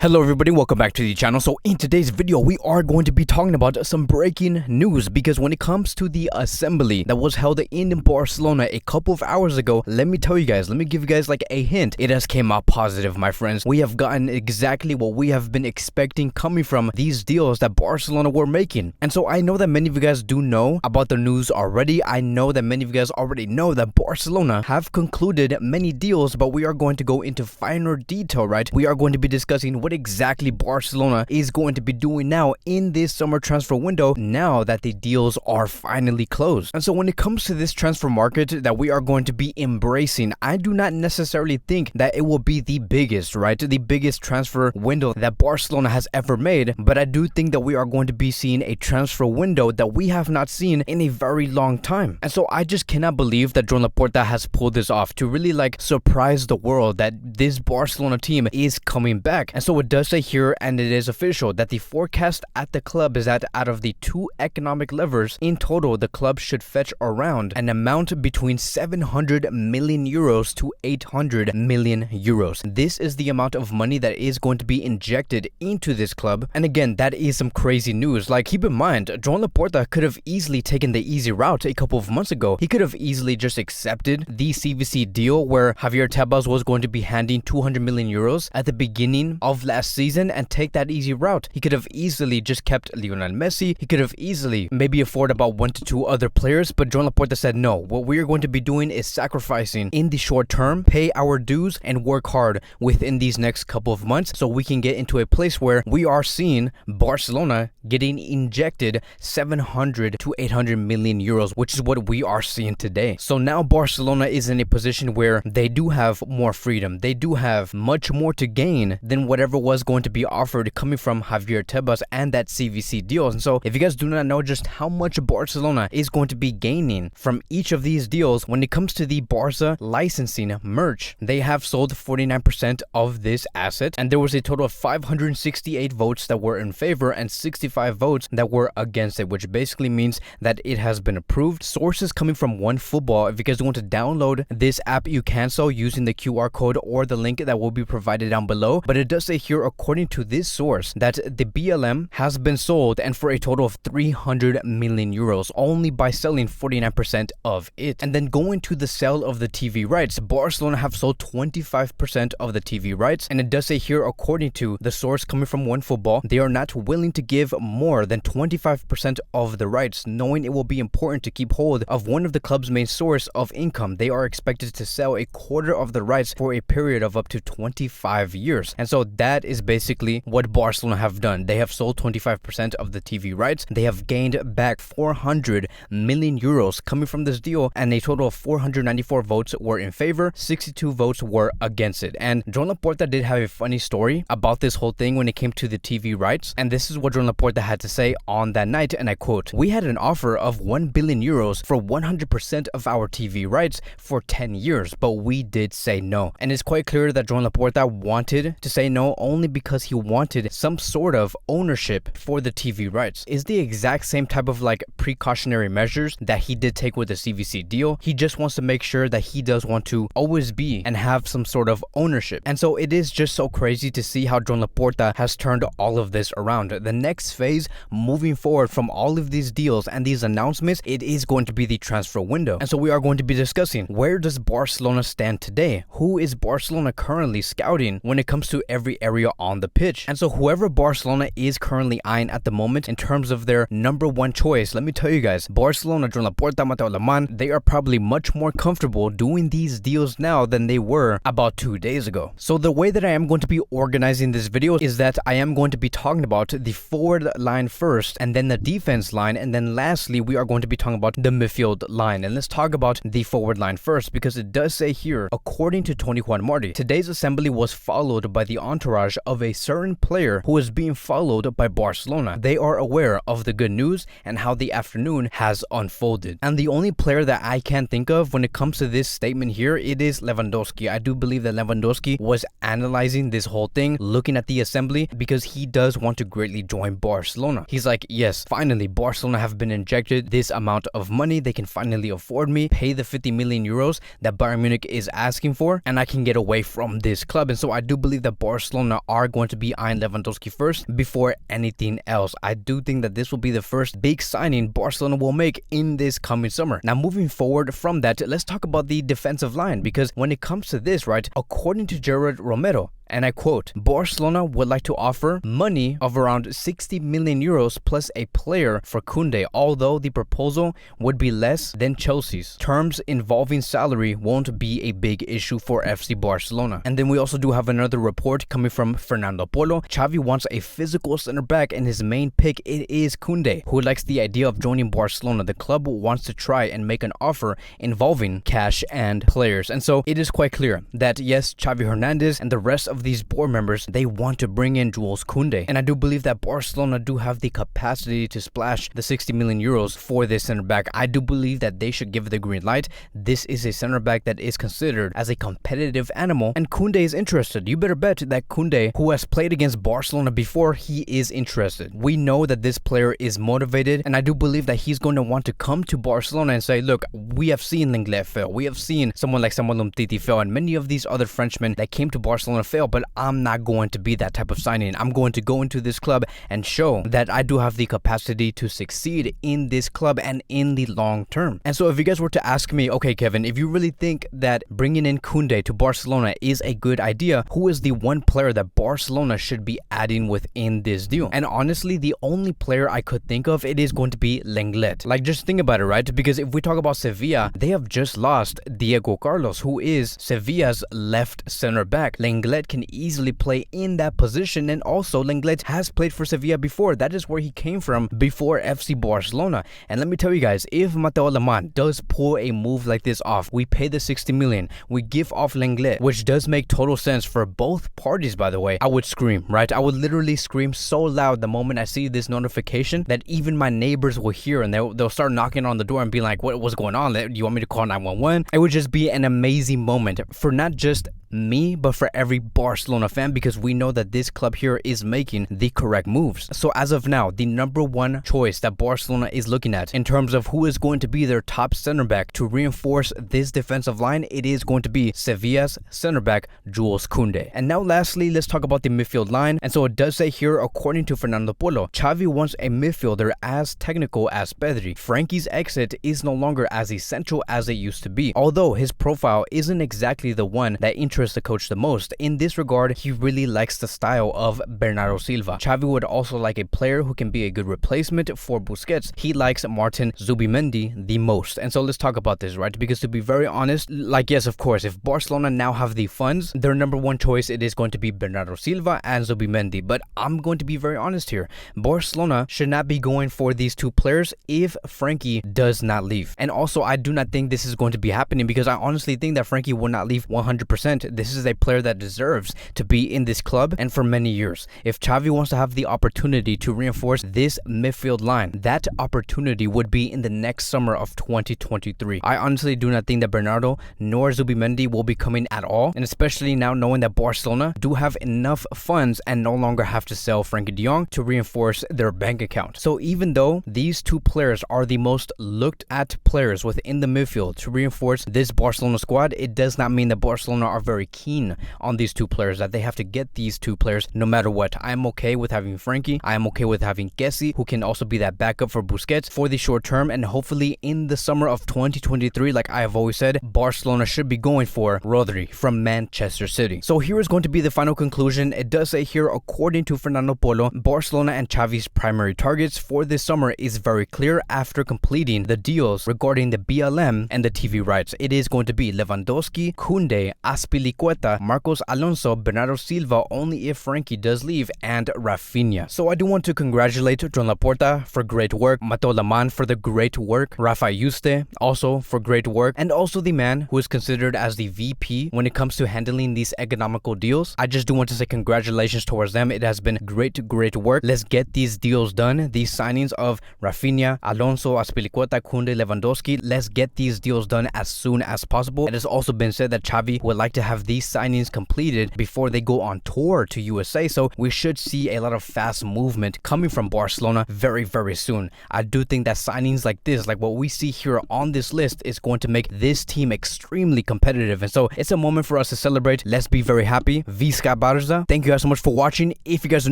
Hello everybody, welcome back to the channel. So in today's video we are going to be talking about some breaking news, because when it comes to the assembly that was held in Barcelona a couple of hours ago, let me tell you guys, let me give you guys like a hint. It has came out positive, my friends. We have gotten exactly what we have been expecting coming from these deals that Barcelona were making. And so I know that many of you guys do know about the news already. I know that many of you guys already know that Barcelona have concluded many deals, but we are going to go into finer detail, right? We are going to be discussing what exactly Barcelona is going to be doing now in this summer transfer window, now that the deals are finally closed. And so when it comes to this transfer market that we are going to be embracing, I do not necessarily think that it will be the biggest, right? The biggest transfer window that Barcelona has ever made, but I do think that we are going to be seeing a transfer window that we have not seen in a very long time. And so I just cannot believe that Joan Laporta has pulled this off to really like surprise the world that this Barcelona team is coming back. And so it does say here, and it is official, that the forecast at the club is that out of the two economic levers in total, the club should fetch around an amount between 700 million euros to 800 million euros. This is the amount of money that is going to be injected into this club. And again, that is some crazy news. Like, keep in mind, Joan Laporta could have easily taken the easy route a couple of months ago. He could have easily just accepted the CVC deal where Javier Tebas was going to be handing 200 million euros at the beginning of last season and take that easy route. He could have easily just kept Lionel Messi. He could have easily maybe afford about 1 to 2 other players, but Joan Laporta said no. What we are going to be doing is sacrificing in the short term, pay our dues, and work hard within these next couple of months so we can get into a place where we are seeing Barcelona getting injected 700 to 800 million euros, which is what we are seeing today. So now Barcelona is in a position where they do have more freedom. They do have much more to gain than whatever was going to be offered coming from Javier Tebas and that CVC deal. And so if you guys do not know just how much Barcelona is going to be gaining from each of these deals, when it comes to the Barca licensing merch, they have sold 49% of this asset, and there was a total of 568 votes that were in favor and 65 votes that were against it, which basically means that it has been approved. Sources coming from OneFootball. If you guys want to download this app, you can so using the QR code or the link that will be provided down below. But it does say here, according to this source, that the BLM has been sold, and for a total of 300 million euros, only by selling 49% of it. And then going to the sale of the TV rights, Barcelona have sold 25% of the TV rights, and it does say here, according to the source coming from OneFootball, they are not willing to give more than 25% of the rights, knowing it will be important to keep hold of one of the club's main source of income. They are expected to sell a quarter of the rights for a period of up to 25 years. And so that is basically what Barcelona have done. They have sold 25% of the TV rights. They have gained back 400 million euros coming from this deal, and a total of 494 votes were in favor, 62 votes were against it. And Joan Laporta did have a funny story about this whole thing when it came to the TV rights, and this is what Joan Laporta had to say on that night, and I quote, "We had an offer of 1 billion euros for 100% of our TV rights for 10 years, but we did say no." And it's quite clear that Joan Laporta wanted to say no only because he wanted some sort of ownership for the TV rights. Is the exact same type of like precautionary measures that he did take with the CVC deal. He just wants to make sure that he does want to always be and have some sort of ownership. And so it is just so crazy to see how Joan Laporta has turned all of this around. The next phase moving forward from all of these deals and these announcements, it is going to be the transfer window. And so we are going to be discussing, where does Barcelona stand today? Who is Barcelona currently scouting when it comes to every area on the pitch? And so whoever Barcelona is currently eyeing at the moment in terms of their number one choice, let me tell you guys, Barcelona, Joan Laporta, Mateo Lemán, they are probably much more comfortable doing these deals now than they were about 2 days ago. So the way that I am going to be organizing this video is that I am going to be talking about the forward line first, and then the defense line, and then lastly we are going to be talking about the midfield line. And let's talk about the forward line first, because it does say here, according to Tony Juan Martí, today's assembly was followed by the entourage of a certain player who is being followed by Barcelona. They are aware of the good news and how the afternoon has unfolded. And the only player that I can think of when it comes to this statement here, it is Lewandowski. I do believe that Lewandowski was analyzing this whole thing, looking at the assembly, because he does want to greatly join Barcelona. He's like, yes, finally Barcelona have been injected this amount of money. They can finally afford me, pay the 50 million euros that Bayern Munich is asking for, and I can get away from this club. And so I do believe that Barcelona Barcelona are going to be eyeing Lewandowski first before anything else. I do think that this will be the first big signing Barcelona will make in this coming summer. Now, moving forward from that, let's talk about the defensive line, because when it comes to this, right, according to Gerard Romero, and I quote, Barcelona would like to offer money of around 60 million euros plus a player for Kounde, although the proposal would be less than Chelsea's. Terms involving salary won't be a big issue for FC Barcelona. And then we also do have another report coming from Fernando Polo. Xavi wants a physical center back, and his main pick it is Kounde, who likes the idea of joining Barcelona. The club wants to try and make an offer involving cash and players. And so it is quite clear that yes, Xavi Hernandez and the rest of these board members, they want to bring in Jules Kounde, and I do believe that Barcelona do have the capacity to splash the 60 million euros for this center back. I do believe that they should give the green light. This is a center back that is considered as a competitive animal, and Kounde is interested. You better bet that Kounde, who has played against Barcelona before, he is interested. We know that this player is motivated, and I do believe that he's going to want to come to Barcelona and say, look, we have seen Lenglet fail, we have seen someone like Samuel Umtiti fail, and many of these other Frenchmen that came to Barcelona fail, but I'm not going to be that type of signing. I'm going to go into this club and show that I do have the capacity to succeed in this club and in the long term. And so if you guys were to ask me, okay, Kevin, if you really think that bringing in Kounde to Barcelona is a good idea, who is the one player that Barcelona should be adding within this deal? And honestly, the only player I could think of, it is going to be Lenglet. Like, just think about it, right? Because if we talk about Sevilla, they have just lost Diego Carlos, who is Sevilla's left center back. Lenglet can easily play in that position, and also Lenglet has played for Sevilla before. That is where he came from before FC Barcelona. And let me tell you guys, if Mateo Alemán does pull a move like this off, we pay the 60 million, we give off Lenglet, which does make total sense for both parties, by the way, I would scream, right? I would literally scream so loud the moment I see this notification that even my neighbors will hear, and they'll start knocking on the door and be like, what's going on? Do you want me to call 911? It would just be an amazing moment for not just me, but for every Barcelona fan, because we know that this club here is making the correct moves. So as of now, the number one choice that Barcelona is looking at in terms of who is going to be their top center back to reinforce this defensive line, it is going to be Sevilla's center back, Jules Kounde. And now lastly, let's talk about the midfield line. And so it does say here, according to Fernando Polo, Xavi wants a midfielder as technical as Pedri. Frankie's exit is no longer as essential as it used to be, although his profile isn't exactly the one that interests the coach the most. In this regard, he really likes the style of Bernardo Silva. Xavi would also like a player who can be a good replacement for Busquets. He likes Martin Zubimendi the most. And so let's talk about this, right? Because to be very honest, like, yes, of course, if Barcelona now have the funds, their number one choice, it is going to be Bernardo Silva and Zubimendi. But I'm going to be very honest here. Barcelona should not be going for these two players if Frankie does not leave. And also, I do not think this is going to be happening, because I honestly think that Frankie will not leave 100%. This is a player that deserves to be in this club and for many years. If Xavi wants to have the opportunity to reinforce this midfield line, that opportunity would be in the next summer of 2023. I honestly do not think that Bernardo nor Zubimendi will be coming at all, and especially now knowing that Barcelona do have enough funds and no longer have to sell Frenkie de Jong to reinforce their bank account. So even though these two players are the most looked at players within the midfield to reinforce this Barcelona squad, it does not mean that Barcelona are very keen on these two players, that they have to get these two players no matter what. I'm okay with having Frankie. I am okay with having Kessie, who can also be that backup for Busquets for the short term, and hopefully in the summer of 2023, like I have always said, Barcelona should be going for Rodri from Manchester City. So here is going to be the final conclusion. It does say here, according to Fernando Polo, Barcelona and Xavi's primary targets for this summer is very clear after completing the deals regarding the BLM and the TV rights. It is going to be Lewandowski, Kounde, Azpilicueta, Marcos Alonso, Bernardo Silva only if Frankie does leave, and Rafinha. So I do want to congratulate Joan Laporta for great work, Mateo Alemán for the great work, Rafa Yuste also for great work, and also the man who is considered as the VP when it comes to handling these economical deals. I just do want to say congratulations towards them. It has been great work. Let's get these deals done, these signings of Rafinha, Alonso, Azpilicueta, Kounde, Lewandowski. Let's get these deals done as soon as possible. It has also been said that Xavi would like to have have these signings completed before they go on tour to USA. So we should see a lot of fast movement coming from Barcelona very soon. I do think that signings like this, like what we see here on this list, is going to make this team extremely competitive. And so it's a moment for us to celebrate. Let's be very happy. Visca Barca. Thank you guys so much for watching. If you guys are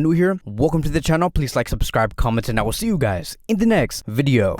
new here, welcome to the channel. Please like, subscribe, comment, and I will see you guys in the next video.